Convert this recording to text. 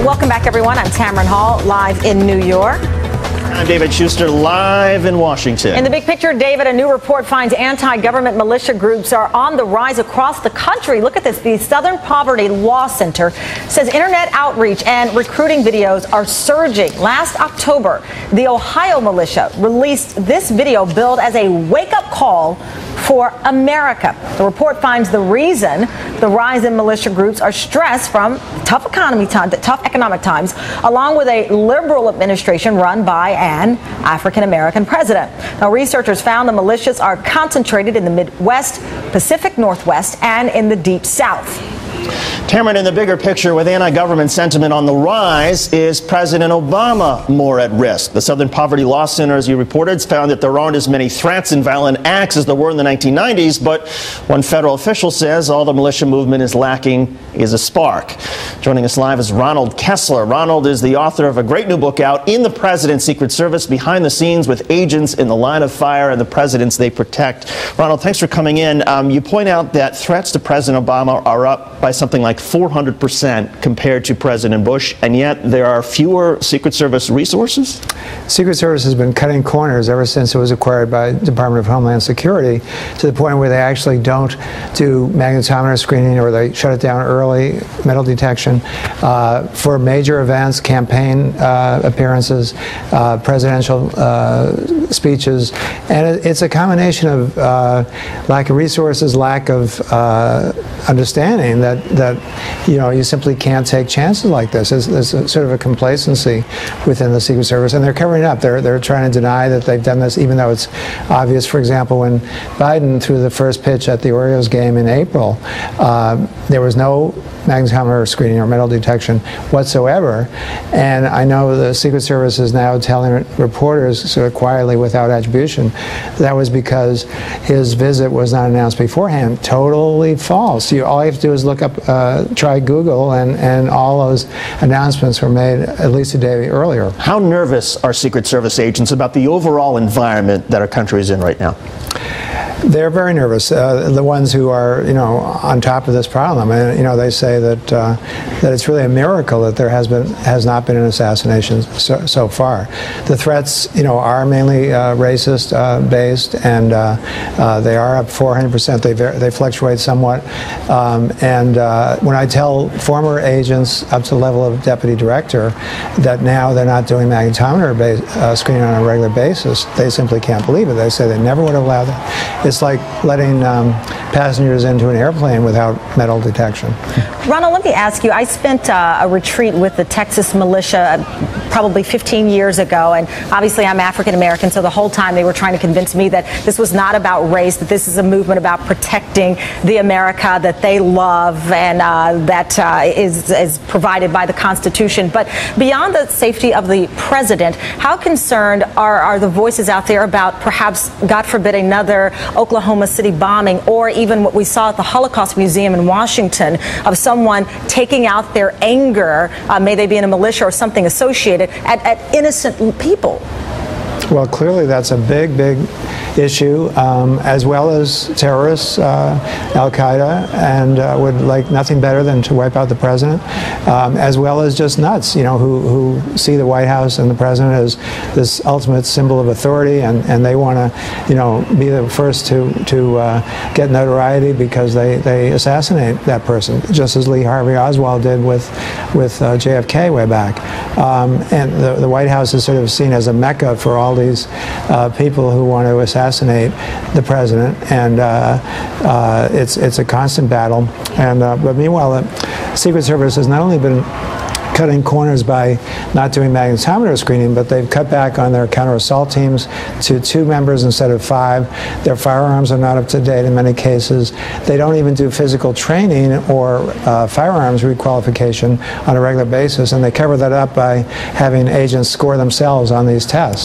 Welcome back, everyone. I'm Tamron Hall, live in New York. I'm David Schuster, live in Washington. In the big picture, David, a new report finds anti-government militia groups are on the rise across the country. Look at this. The Southern Poverty Law Center says internet outreach and recruiting videos are surging. Last October, the Ohio militia released this video billed as a wake-up call for America. The report finds the reason the rise in militia groups are stressed from tough economic times, along with a liberal administration run by an African-American president. Now, researchers found the militias are concentrated in the Midwest, Pacific Northwest, and in the Deep South. Tamron, in the bigger picture, with anti-government sentiment on the rise, is President Obama more at risk? The Southern Poverty Law Center, as you reported, found that there aren't as many threats and violent acts as there were in the 1990s, but one federal official says all the militia movement is lacking is a spark. Joining us live is Ronald Kessler. Ronald is the author of a great new book out, In the President's Secret Service, Behind the Scenes with Agents in the Line of Fire and the Presidents They Protect. Ronald, thanks for coming in. You point out that threats to President Obama are up by something like 400% compared to President Bush, and yet there are fewer Secret Service resources? Secret Service has been cutting corners ever since it was acquired by the Department of Homeland Security, to the point where they actually don't do magnetometer screening, or they shut it down early, metal detection, for major events, campaign appearances, presidential speeches. And it's a combination of lack of resources, lack of understanding that you simply can't take chances like this. There's a sort of a complacency within the Secret Service, and they're covering it up. They're trying to deny that they've done this, even though it's obvious. For example, when Biden threw the first pitch at the Orioles game in April, there was no magnetometer screening or metal detection whatsoever, and I know the Secret Service is now telling reporters sort of quietly, without attribution, that was because his visit was not announced beforehand. Totally false. All you have to do is look up, try Google, and all those announcements were made at least a day earlier. How nervous are Secret Service agents about the overall environment that our country is in right now? They're very nervous. The ones who are, on top of this problem, and they say that it's really a miracle that there has not been an assassination so far. The threats, are mainly racist based, and they are up 400%. They fluctuate somewhat. And when I tell former agents up to the level of deputy director that now they're not doing magnetometer screening on a regular basis, they simply can't believe it. They say they never would have allowed that. It's like letting passengers into an airplane without metal detection. Ronald, let me ask you, I spent a retreat with the Texas militia probably 15 years ago, and obviously I'm African American, so the whole time they were trying to convince me that this was not about race, that this is a movement about protecting the America that they love and that is provided by the Constitution. But beyond the safety of the president, how concerned are the voices out there about perhaps, God forbid, another Oklahoma City bombing, or even what we saw at the Holocaust Museum in Washington, of someone taking out their anger, may they be in a militia or something associated, at innocent people? Well, clearly that's a big issue, as well as terrorists, Al-Qaeda, and would like nothing better than to wipe out the president, as well as just nuts, who see the White House and the president as this ultimate symbol of authority, and they want to, be the first to get notoriety because they assassinate that person, just as Lee Harvey Oswald did with JFK way back. And the White House is sort of seen as a mecca for all these people who want to assassinate the president, and it's a constant battle. And but meanwhile, the Secret Service has not only been cutting corners by not doing magnetometer screening, but they've cut back on their counter-assault teams to 2 members instead of 5. Their firearms are not up to date in many cases. They don't even do physical training or firearms requalification on a regular basis, and they cover that up by having agents score themselves on these tests.